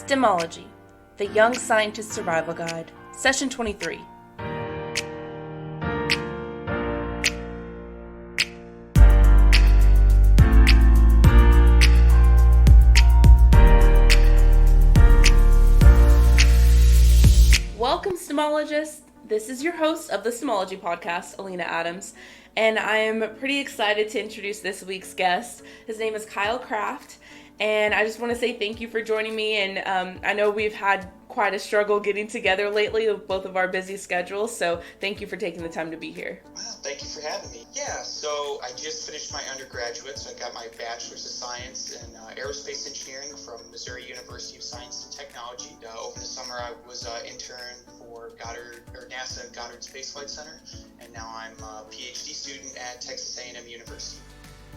STEMology, the Young Scientist Survival Guide, Session 23. Welcome, STEMologists. This is your host of the STEMology podcast, Alina Adams, and I am pretty excited to introduce this week's guest. His name is Kyle Kraft, and I just want to say thank you for joining me. And I know we've had quite a struggle getting together lately with both of our busy schedules, so thank you for taking the time to be here. Well, thank you for having me. Yeah, so I just finished my undergraduate, so I got my Bachelor's of Science in Aerospace Engineering from Missouri University of Science and Technology. Over the summer, I was an intern for NASA Goddard Space Flight Center, and now I'm a PhD student at Texas A&amp University.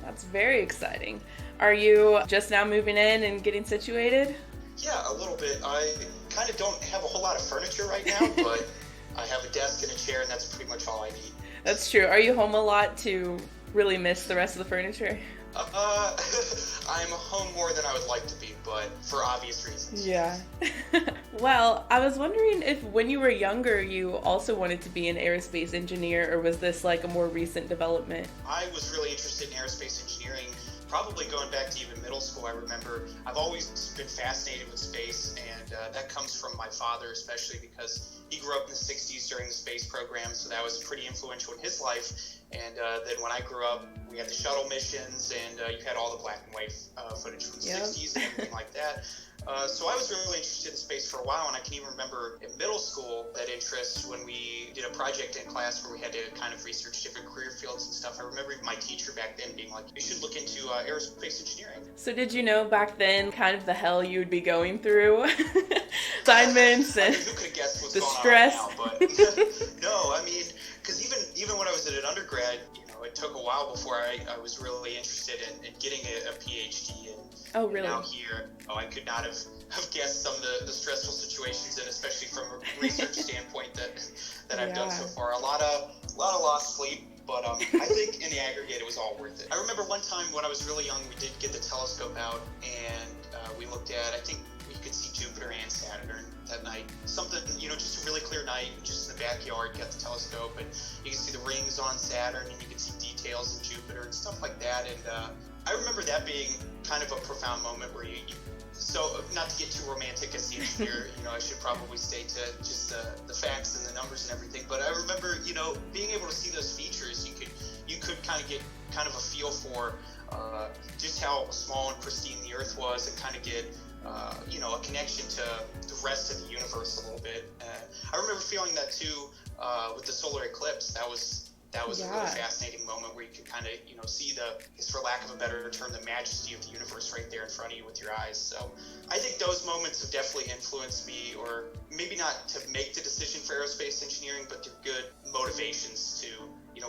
That's very exciting. Are you just now moving in and getting situated? Yeah, a little bit. I kind of don't have a whole lot of furniture right now, but I have a desk and a chair, and that's pretty much all I need. That's true. Are you home a lot to really miss the rest of the furniture? I'm home more than I would like to be, but for obvious reasons. Yeah. Well, I was wondering if when you were younger, you also wanted to be an aerospace engineer, or was this like a more recent development? I was really interested in aerospace engineering, probably going back to even middle school. I remember I've always been fascinated with space, and that comes from my father, especially because he grew up in the 60s during the space program, so that was pretty influential in his life. And then when I grew up, we had the shuttle missions, and you had all the black and white footage from the 60s and everything like that. So I was really interested in space for a while, and I can even remember in middle school that interest when we did a project in class where we had to kind of research different career fields and stuff. I remember my teacher back then being like, you should look into aerospace engineering. So did you know back then kind of the hell you would be going through? Assignments and who could have guessed what's the going stress. on right now, but no, I mean, because even when I was at an undergrad, it took a while before I was really interested in getting a PhD. And oh, really? Now here, I could not have guessed some of the stressful situations, and especially from a research standpoint that I've done so far. A lot of lost sleep, but I think in the aggregate it was all worth it. I remember one time when I was really young, we did get the telescope out, and we looked at, I think we could see Jupiter and Saturn that night. Something, just a really clear night, just in the backyard, you got the telescope, and you can see the rings on Saturn, and you can see details in Jupiter and stuff like that. And I remember that being kind of a profound moment where so not to get too romantic as the engineer, I should probably stay to just the facts and the numbers and everything. But I remember, being able to see those features, you could kind of get kind of a feel for just how small and pristine the Earth was, and kind of get a connection to the rest of the universe a little bit. I remember feeling that too with the solar eclipse. That was a really fascinating moment where you can kind of, see for lack of a better term, the majesty of the universe right there in front of you with your eyes. So I think those moments have definitely influenced me, or maybe not to make the decision for aerospace engineering, but they're good motivations to,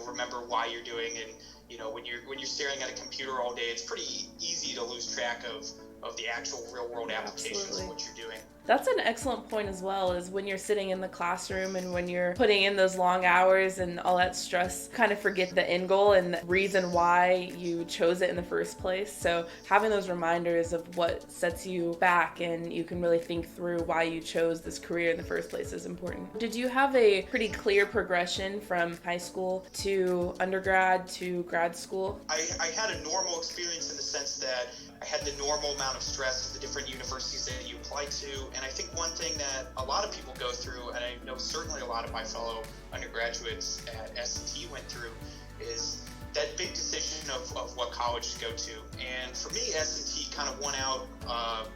remember why you're doing it. And, when you're staring at a computer all day, it's pretty easy to lose track of the actual real world applications of what you're doing. That's an excellent point as well, is when you're sitting in the classroom and when you're putting in those long hours and all that stress, kind of forget the end goal and the reason why you chose it in the first place. So having those reminders of what sets you back and you can really think through why you chose this career in the first place is important. Did you have a pretty clear progression from high school to undergrad to grad school? I had a normal experience in the sense that I had the normal amount of stress of the different universities that you apply to. And I think one thing that a lot of people go through, and I know certainly a lot of my fellow undergraduates at S&T went through, is that big decision of what college to go to. And for me, S&T kind of won out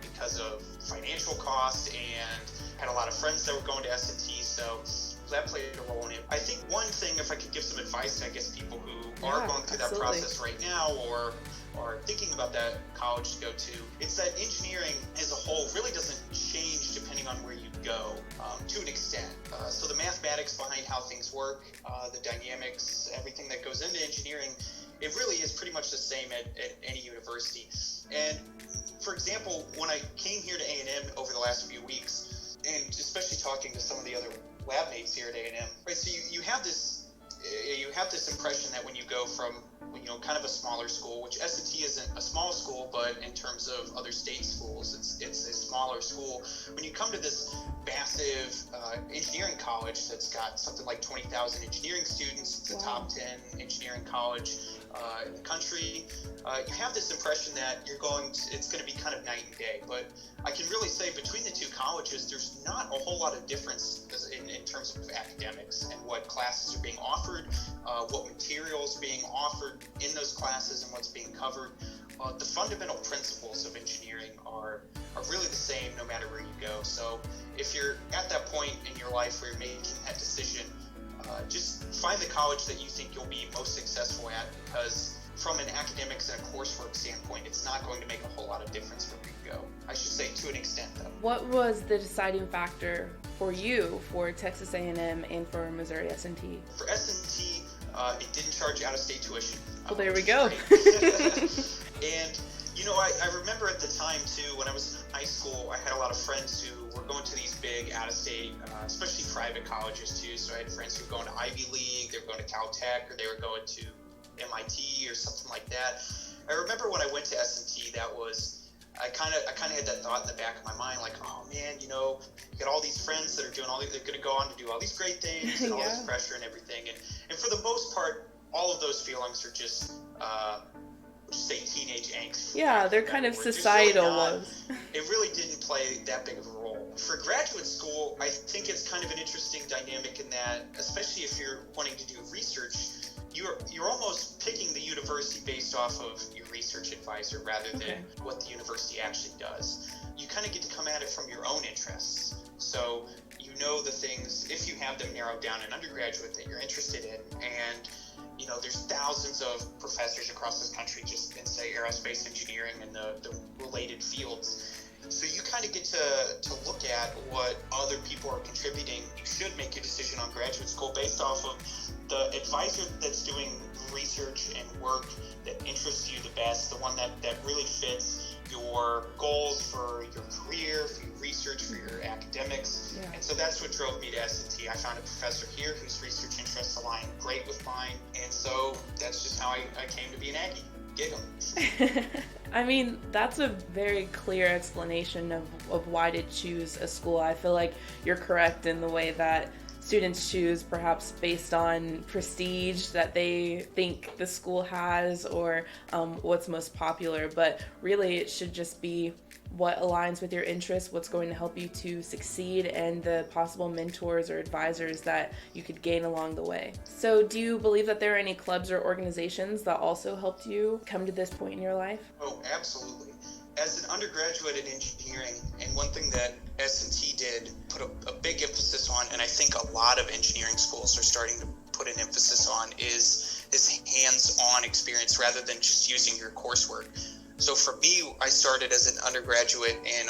because of financial costs, and had a lot of friends that were going to S&T, so that played a role in it. I think one thing, if I could give some advice, I guess people who are going through that process right now, or thinking about that college to go to, it's that engineering as a whole really doesn't change depending on where you go, to an extent. So the mathematics behind how things work, the dynamics, everything that goes into engineering, it really is pretty much the same at any university. And for example, when I came here to A&M over the last few weeks, and especially talking to some of the other lab mates here at A&M, right? So you have this impression that when you go from kind of a smaller school, which S&T isn't a small school, but in terms of other state schools, it's a smaller school. When you come to this massive engineering college that's got something like 20,000 engineering students, it's a top 10 engineering college in the country, you have this impression that it's going to be kind of night and day. But I can really say between the two colleges, there's not a whole lot of difference in terms of academics and what classes are being offered, what materials being offered in those classes, and what's being covered. The fundamental principles of engineering are really the same no matter where you go. So if you're at that point in your life where you're making that decision, just find the college that you think you'll be most successful at, because from an academics and a coursework standpoint, it's not going to make a whole lot of difference where you go. I should say to an extent, though. What was the deciding factor for you for Texas A&M and for Missouri S&T? For S&T, it didn't charge out-of-state tuition. Well, there we go. And, I remember at the time, too, when I was in high school, I had a lot of friends who were going to these big out-of-state, especially private colleges, too. So I had friends who were going to Ivy League, they were going to Caltech, or they were going to MIT or something like that. I remember when I went to S&T, I kind of had that thought in the back of my mind, like, oh man, you got all these friends that are doing they're going to go on to do all these great things and all this pressure and everything. And for the most part, all of those feelings are just, say teenage angst. Yeah, they're kind of societal ones. It really didn't play that big of a role. For graduate school, I think it's kind of an interesting dynamic in that, especially if you're wanting to do research, you're almost picking the university based off of your research advisor rather than what the university actually does. You kind of get to come at it from your own interests. So the things, if you have them narrowed down in undergraduate, that you're interested in. And there's thousands of professors across this country just in, say, aerospace engineering and the related fields. So you kind of get to look at what other people are contributing. You should make your decision on graduate school based off of the advisor that's doing research and work that interests you the best, the one that really fits your goals for your career, for your research, for your academics. Yeah. And so that's what drove me to S&T. I found a professor here whose research interests align great with mine. And so that's just how I came to be an Aggie. Get 'em. I mean, that's a very clear explanation of why to choose a school. I feel like you're correct in the way that students choose perhaps based on prestige that they think the school has or what's most popular, but really it should just be what aligns with your interests, what's going to help you to succeed, and the possible mentors or advisors that you could gain along the way. So do you believe that there are any clubs or organizations that also helped you come to this point in your life? Oh, absolutely. As an undergraduate in engineering, and one thing that S&T did put a big emphasis on, and I think a lot of engineering schools are starting to put an emphasis on, is hands-on experience rather than just using your coursework. So for me, I started as an undergraduate in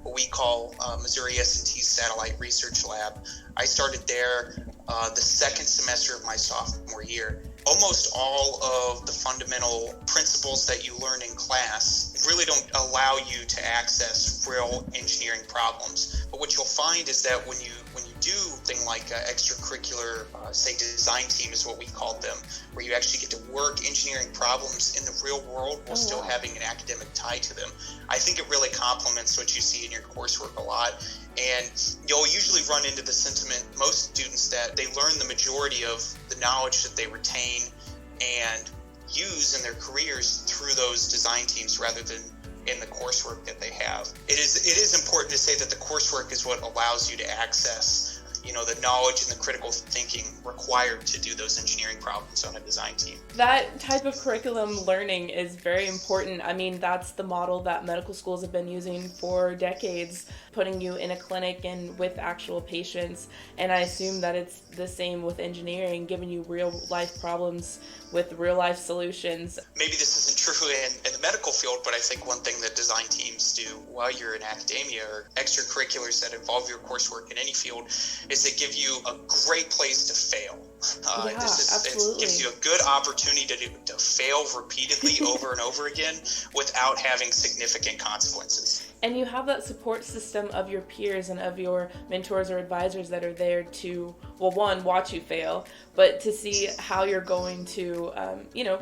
what we call Missouri S&T Satellite Research Lab. I started there the second semester of my sophomore year. Almost all of the fundamental principles that you learn in class really don't allow you to access real engineering problems. But what you'll find is that when you do things like extracurricular, say design team is what we called them, where you actually get to work engineering problems in the real world while still having an academic tie to them, I think it really complements what you see in your coursework a lot. And you'll usually run into the sentiment, most students, that they learn the majority of the knowledge that they retain and use in their careers through those design teams rather than in the coursework that they have. It is important to say that the coursework is what allows you to access the knowledge and the critical thinking required to do those engineering problems on a design team. That type of curriculum learning is very important. I mean, that's the model that medical schools have been using for decades, putting you in a clinic and with actual patients. And I assume that it's the same with engineering, giving you real life problems with real life solutions. Maybe this isn't true in the medical field, but I think one thing that design teams do while you're in academia or extracurriculars that involve your coursework in any field is they give you a great place to fail. Absolutely. It gives you a good opportunity to fail repeatedly over and over again without having significant consequences. And you have that support system of your peers and of your mentors or advisors that are there to, well, one, watch you fail, but to see how you're going to,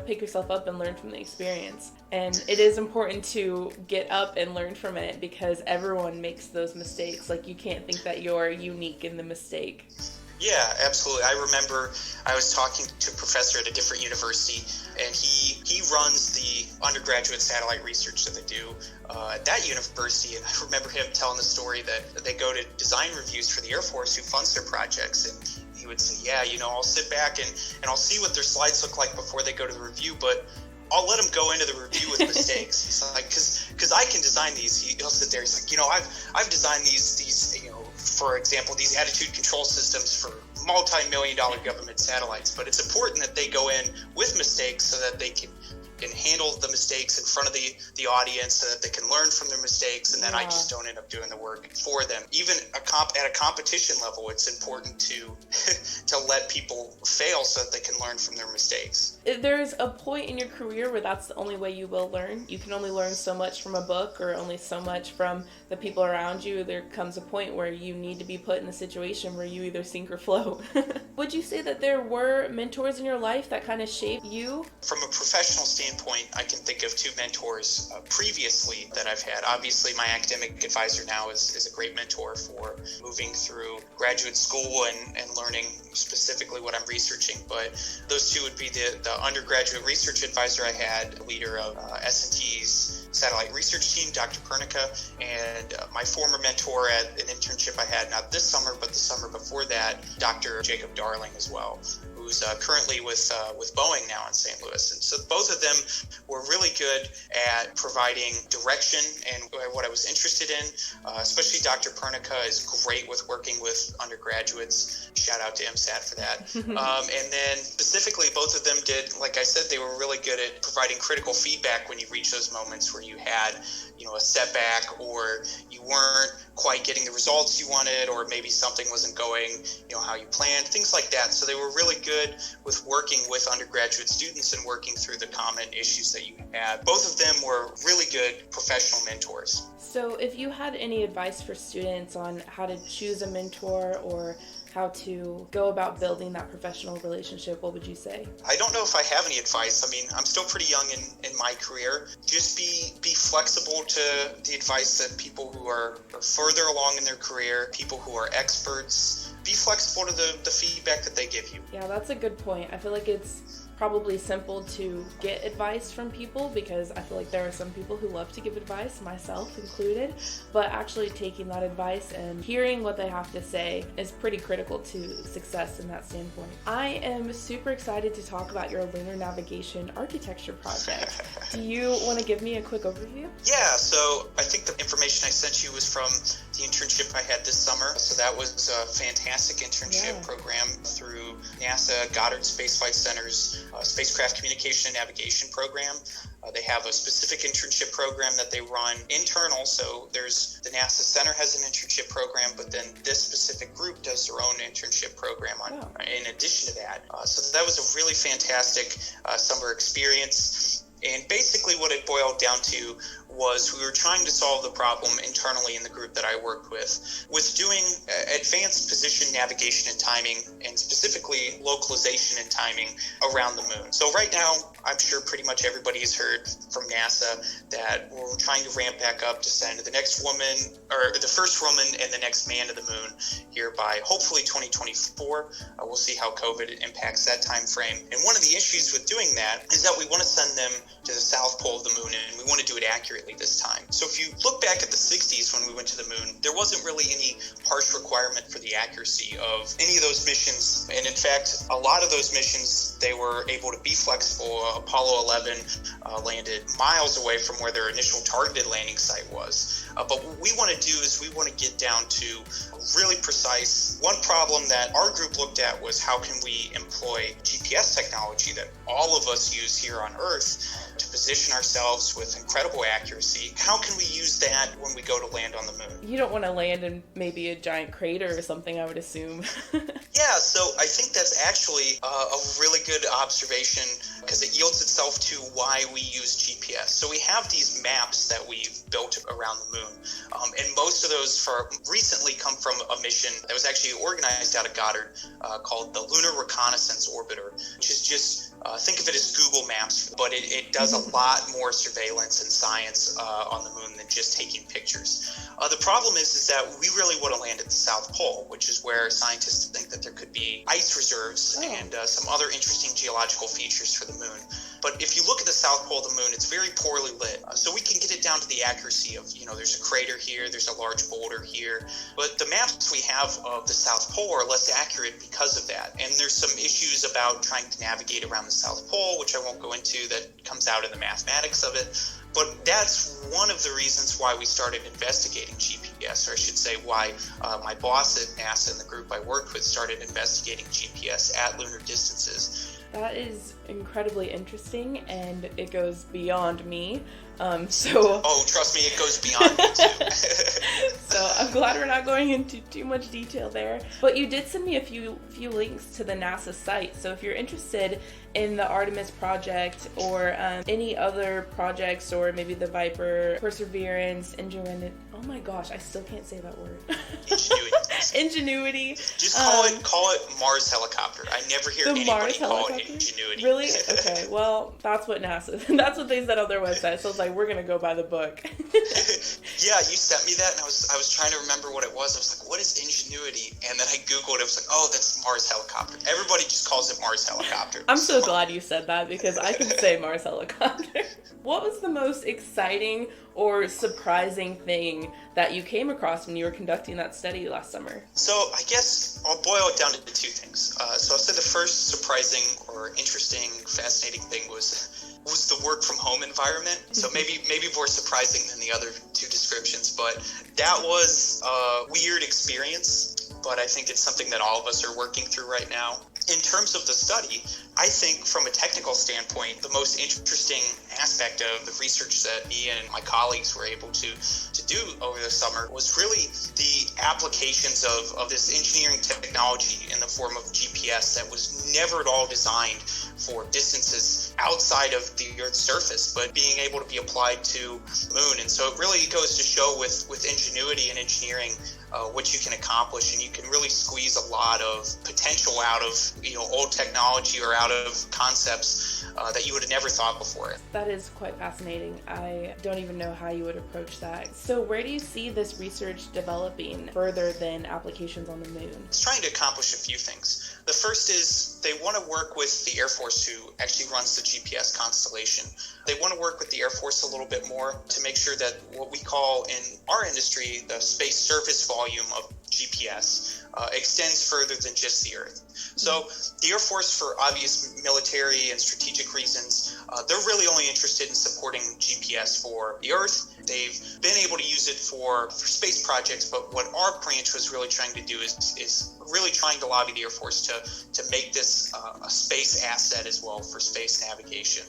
pick yourself up and learn from the experience. And it is important to get up and learn from it because everyone makes those mistakes. Like, you can't think that you're unique in the mistake. Yeah, absolutely. I remember I was talking to a professor at a different university, and he runs the undergraduate satellite research that they do at that university. And I remember him telling the story that they go to design reviews for the Air Force who funds their projects. And he would say, I'll sit back and I'll see what their slides look like before they go to the review, but I'll let him go into the review with mistakes. He's like, because I can design these. He'll sit there. He's like, I've designed these for example, these attitude control systems for multi-million-dollar government satellites. But it's important that they go in with mistakes so that they can handle the mistakes in front of the audience, so that they can learn from their mistakes, and then I just don't end up doing the work for them. Even at a competition level, it's important to let people fail so that they can learn from their mistakes. There's a point in your career where that's the only way you will learn. You can only learn so much from a book or only so much from the people around you. There comes a point where you need to be put in a situation where you either sink or float. Would you say that there were mentors in your life that kind of shaped you? From a professional standpoint, I can think of two mentors previously that I've had. Obviously, my academic advisor now is a great mentor for moving through graduate school and learning specifically what I'm researching. But those two would be the undergraduate research advisor I had, leader of S&T's satellite research team, Dr. Pernica, and my former mentor at an internship I had, not this summer, but the summer before that, Dr. Jacob Darling as well, who's currently with Boeing now in St. Louis. And so both of them were really good at providing direction and what I was interested in. Especially Dr. Pernica is great with working with undergraduates. Shout out to MSAT for that. And then specifically, both of them did, like I said, they were really good at providing critical feedback when you reach those moments where you had, a setback, or you weren't quite getting the results you wanted, or maybe something wasn't going, how you planned, things like that. So they were really good with working with undergraduate students and working through the common issues that you had. Both of them were really good professional mentors. So if you had any advice for students on how to choose a mentor or how to go about building that professional relationship, what would you say? I don't know if I have any advice. I mean, I'm still pretty young in my career. Just be flexible to the advice that people who are further along in their career, people who are experts, be flexible to the feedback that they give you. Yeah, that's a good point. I feel like it's probably simple to get advice from people because I feel like there are some people who love to give advice, myself included, but actually taking that advice and hearing what they have to say is pretty critical to success in that standpoint. I am super excited to talk about your lunar navigation architecture project. Do you want to give me a quick overview? Yeah, so I think the information I sent you was from the internship I had this summer. So that was a fantastic internship program through NASA Goddard Space Flight Center's Spacecraft Communication and Navigation program. They have a specific internship program that they run internal. So there's the NASA Center has an internship program, but then this specific group does their own internship program in addition to that. So that was a really fantastic summer experience. And basically what it boiled down to was we were trying to solve the problem internally in the group that I worked with doing advanced position navigation and timing, and specifically localization and timing around the moon. So right now, I'm sure pretty much everybody has heard from NASA that we're trying to ramp back up to send the next woman, or the first woman and the next man to the moon here by hopefully 2024. We'll see how COVID impacts that time frame. And one of the issues with doing that is that we want to send them to the south pole of the moon, and we want to do it accurately this time. So if you look back at the 60s when we went to the moon, there wasn't really any harsh requirement for the accuracy of any of those missions. And in fact, a lot of those missions, they were able to be flexible. Apollo 11 landed miles away from where their initial targeted landing site was. But what we want to do is we want to get down to really precise. One problem that our group looked at was how can we employ GPS technology that all of us use here on Earth to position ourselves with incredible accuracy, how can we use that when we go to land on the moon? You don't want to land in maybe a giant crater or something, I would assume. Yeah, so I think that's actually a really good observation because it yields itself to why we use GPS. So we have these maps that we've built around the moon, and most of those recently come from a mission that was actually organized out of Goddard called the Lunar Reconnaissance Orbiter, which is just think of it as Google Maps, but it does a lot more surveillance and science on the moon than just taking pictures. The problem is that we really want to land at the South Pole, which is where scientists think that there could be ice reserves and some other interesting geological features for the moon. But if you look at the South Pole of the moon, it's very poorly lit. So we can get it down to the accuracy of, there's a crater here, there's a large boulder here. But the maps we have of the South Pole are less accurate because of that. And there's some issues about trying to navigate around the South Pole, which I won't go into, that comes out in the mathematics of it. But that's one of the reasons why we started investigating GPS, or I should say why my boss at NASA and the group I worked with started investigating GPS at lunar distances. That is incredibly interesting, and it goes beyond me. Oh, trust me, it goes beyond me too. So I'm glad we're not going into too much detail there. But you did send me a few links to the NASA site. So if you're interested in the Artemis project or any other projects, or maybe the Viper, Perseverance, Ingenuity. Oh my gosh, I still can't say that word. Ingenuity. Just call it Mars helicopter. I never hear anybody call it Ingenuity. Really? Okay. Well, that's what NASA. That's what they said on their website. So I was like, we're gonna go by the book. Yeah, you sent me that, and I was trying to remember what it was. I was like, what is Ingenuity? And then I Googled it. I was like, oh, that's Mars helicopter. Everybody just calls it Mars helicopter. I'm so glad you said that, because I can say Mars helicopter. What was the most exciting or surprising thing that you came across when you were conducting that study last summer? So I guess I'll boil it down to two things. So I'll say the first surprising or interesting, fascinating thing was the work from home environment. So maybe more surprising than the other two descriptions, but that was a weird experience, but I think it's something that all of us are working through right now. In terms of the study, I think from a technical standpoint, the most interesting aspect of the research that me and my colleagues were able to do over the summer was really the applications of this engineering technology in the form of GPS that was never at all designed for distances outside of the Earth's surface, but being able to be applied to the moon. And so it really goes to show with ingenuity and engineering what you can accomplish, and you can really squeeze a lot of potential out of old technology or out of concepts that you would have never thought before. That is quite fascinating. I don't even know how you would approach that. So where do you see this research developing further than applications on the moon? It's trying to accomplish a few things. The first is they want to work with the Air Force, who actually runs the GPS constellation. They want to work with the Air Force a little bit more to make sure that what we call in our industry the space service volume of GPS extends further than just the Earth. So the Air Force, for obvious military and strategic reasons, they're really only interested in supporting GPS for the Earth. They've been able to use it for space projects, but what our branch was really trying to do is really trying to lobby the Air Force to make this a space asset as well for space navigation.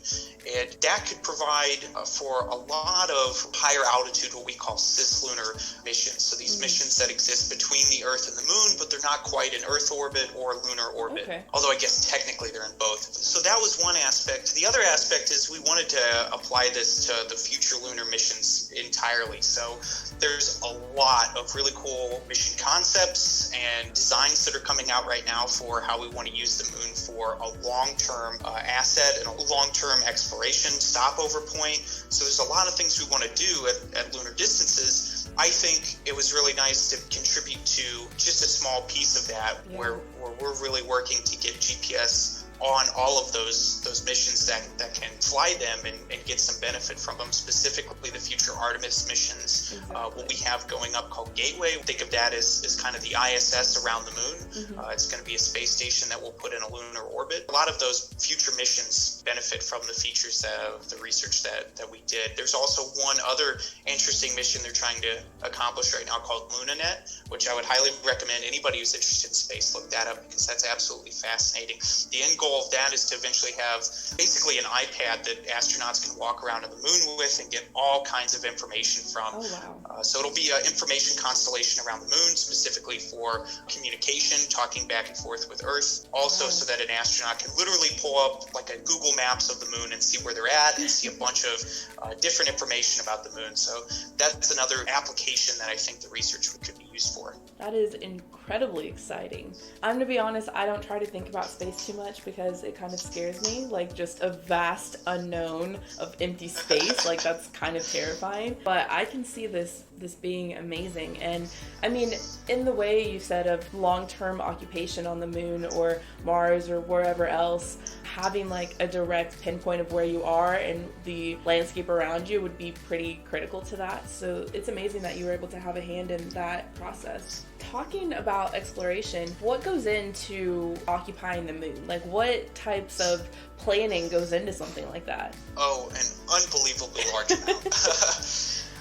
And that could provide for a lot of higher altitude, what we call cislunar missions. So these missions that exist between the Earth and the Moon, but they're not quite in Earth orbit or lunar orbit. Okay. Although I guess technically they're in both. So that was one aspect. The other aspect is we wanted to apply this to the future lunar missions entirely. So there's a lot of really cool mission concepts and designs that are coming out right now for how we want to use the moon for a long-term asset and a long-term exploration stopover point. So there's a lot of things we want to do at lunar distances. I think it was really nice to contribute to just a small piece of that, where we're really working to get GPS on all of those missions that can fly them and get some benefit from them, specifically the future Artemis missions. What we have going up called Gateway, think of that as kind of the ISS around the moon. It's going to be a space station that we'll put in a lunar orbit. A lot of those future missions benefit from the features of the research that we did. There's also one other interesting mission they're trying to accomplish right now called LunaNet, which I would highly recommend anybody who's interested in space look that up, because that's absolutely fascinating. The end goal goal of that is to eventually have basically an iPad that astronauts can walk around on the moon with and get all kinds of information from. Oh, wow. So it'll be an information constellation around the moon, specifically for communication, talking back and forth with Earth. Also, so that an astronaut can literally pull up like a Google Maps of the moon and see where they're at and see a bunch of different information about the moon. So that's another application that I think the research could be used for. That is incredibly exciting. I'm gonna be honest, I don't try to think about space too much because it kind of scares me, like just a vast unknown of empty space. Like that's kind of terrifying. But I can see this being amazing. And I mean, in the way you said of long-term occupation on the moon or Mars or wherever else, having like a direct pinpoint of where you are and the landscape around you would be pretty critical to that. So it's amazing that you were able to have a hand in that process. Talking about exploration, what goes into occupying the moon? Like what types of planning goes into something like that? Oh, an unbelievably large amount.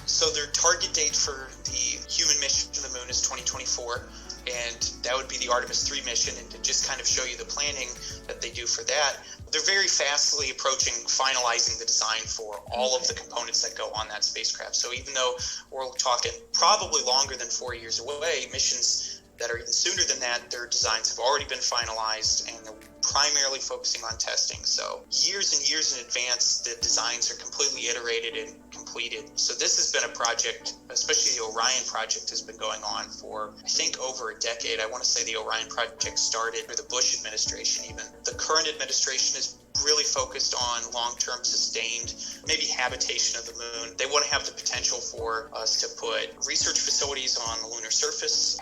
So their target date for the human mission to the moon is 2024, and that would be the Artemis 3 mission. And to just kind of show you the planning that they do for that, they're very fastly approaching finalizing the design for all of the components that go on that spacecraft. So even though we're talking probably longer than 4 years away, missions that are even sooner than that, their designs have already been finalized and they're primarily focusing on testing. So years and years in advance, the designs are completely iterated and completed. So this has been a project, especially the Orion project, has been going on for, I think, over a decade. I want to say the Orion project started with the Bush administration even. The current administration is really focused on long-term sustained, maybe habitation of the moon. They want to have the potential for us to put research facilities on the lunar surface.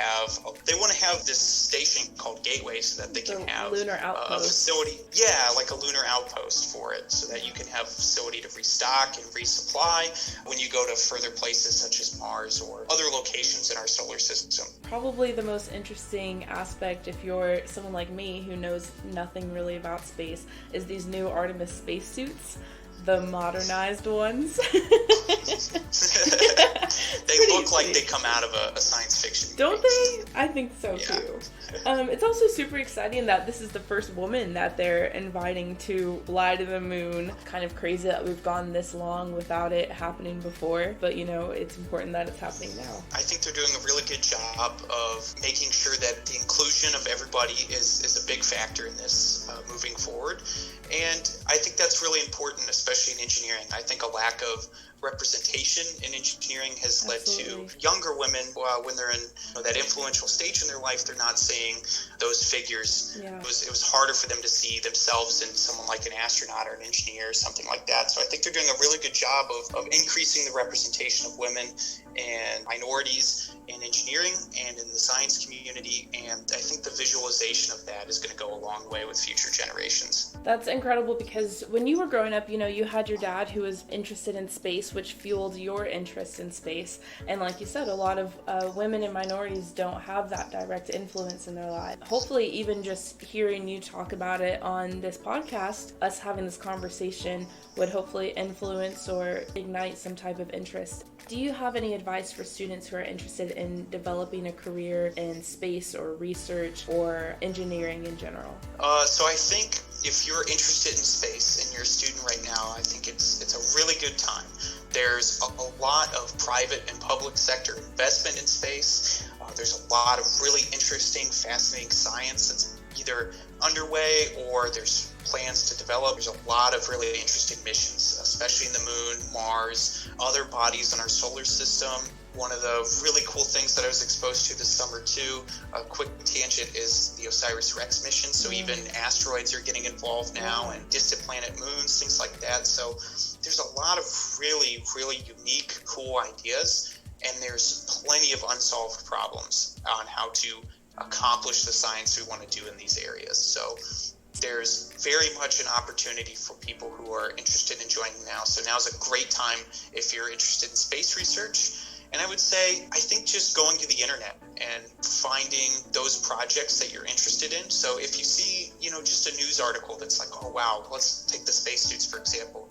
They want to have this station called Gateway so that they can have Lunar outpost. A facility. Yeah, like a lunar outpost for it, so that you can have a facility to restock and resupply when you go to further places such as Mars or other locations in our solar system. Probably the most interesting aspect, if you're someone like me who knows nothing really about space, is these new Artemis spacesuits, the modernized ones. They look like they come out of a science fiction movie. Don't they? I think so too. It's also super exciting that this is the first woman that they're inviting to fly to the moon. Kind of crazy that we've gone this long without it happening before, but you know, it's important that it's happening now. I think they're doing a really good job of making sure that the inclusion of everybody is a big factor in this moving forward. And I think that's really important, especially in engineering. I think a lack of representation in engineering has led to younger women, when they're in that influential stage in their life, they're not seeing those figures. Yeah. It was harder for them to see themselves in someone like an astronaut or an engineer or something like that. So I think they're doing a really good job of increasing the representation of women and minorities in engineering and in the science community. And I think the visualization of that is going to go a long way with future generations. That's incredible, because when you were growing up, you know, you had your dad who was interested in space, which fueled your interest in space. And like you said, a lot of women and minorities don't have that direct influence in their lives. Hopefully, even just hearing you talk about it on this podcast, us having this conversation would hopefully influence or ignite some type of interest. Do you have any advice for students who are interested in developing a career in space or research or engineering in general? So I think if you're interested in space and you're a student right now, I think it's a really good time. There's a lot of private and public sector investment in space. There's a lot of really interesting, fascinating science that's either underway or there's plans to develop. There's a lot of really interesting missions, especially in the moon, Mars, other bodies in our solar system. One of the really cool things that I was exposed to this summer too, a quick tangent, is the OSIRIS-REx mission. So even asteroids are getting involved now, and distant planet moons, things like that. So there's a lot of really, really unique, cool ideas, and there's plenty of unsolved problems on how to accomplish the science we want to do in these areas. So there's very much an opportunity for people who are interested in joining now. So now's a great time if you're interested in space research. And I would say, I think just going to the internet and finding those projects that you're interested in. So if you see, just a news article that's like, oh, wow, let's take the spacesuits, for example.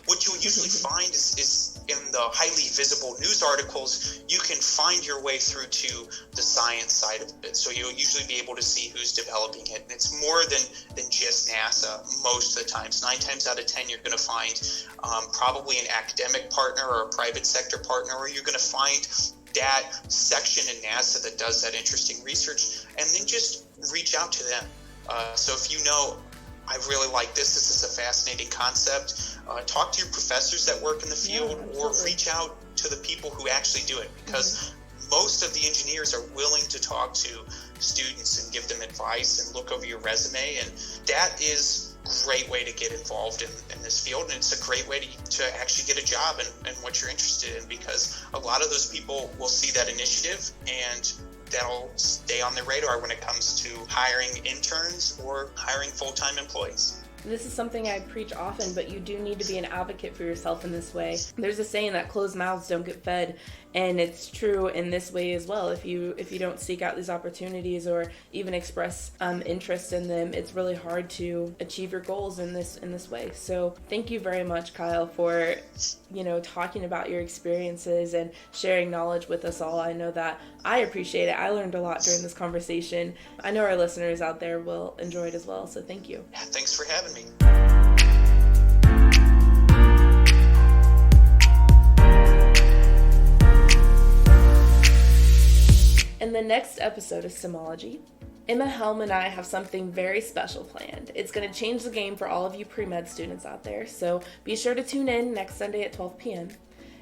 what you'll usually find is in the highly visible news articles, you can find your way through to the science side of it. So you'll usually be able to see who's developing it. And it's more than just NASA most of the times. 9 times out of 10, you're going to find probably an academic partner or a private sector partner, or you're going to find that section in NASA that does that interesting research, and then just reach out to them. So if you know, I really like this is a fascinating concept, talk to your professors that work in the field, or reach out to the people who actually do it, because most of the engineers are willing to talk to students and give them advice and look over your resume, and that is a great way to get involved in this field, and it's a great way to actually get a job in what you're interested in, because a lot of those people will see that initiative and that'll stay on their radar when it comes to hiring interns or hiring full-time employees. This is something I preach often, but you do need to be an advocate for yourself in this way. There's a saying that closed mouths don't get fed, and it's true in this way as well. If you don't seek out these opportunities or even express interest in them, it's really hard to achieve your goals in this way. So thank you very much, Kyle, for talking about your experiences and sharing knowledge with us all. I know that I appreciate it. I learned a lot during this conversation. I know our listeners out there will enjoy it as well, so thank you. Yeah, thanks for having me. In the next episode of Symology, Emma Helm and I have something very special planned. It's going to change the game for all of you pre-med students out there, so be sure to tune in next Sunday at 12 p.m.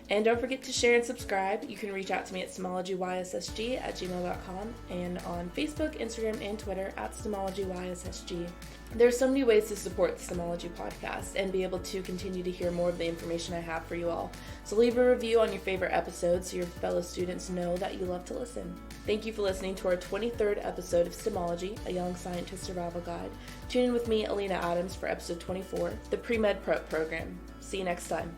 And don't forget to share and subscribe. You can reach out to me at symologyysSG@gmail.com and on Facebook, Instagram, and Twitter at symologyysSG. There's so many ways to support the Symology podcast and be able to continue to hear more of the information I have for you all. So leave a review on your favorite episode so your fellow students know that you love to listen. Thank you for listening to our 23rd episode of Symology, a Young Scientist Survival Guide. Tune in with me, Alina Adams, for episode 24, the Pre-Med Prep Program. See you next time.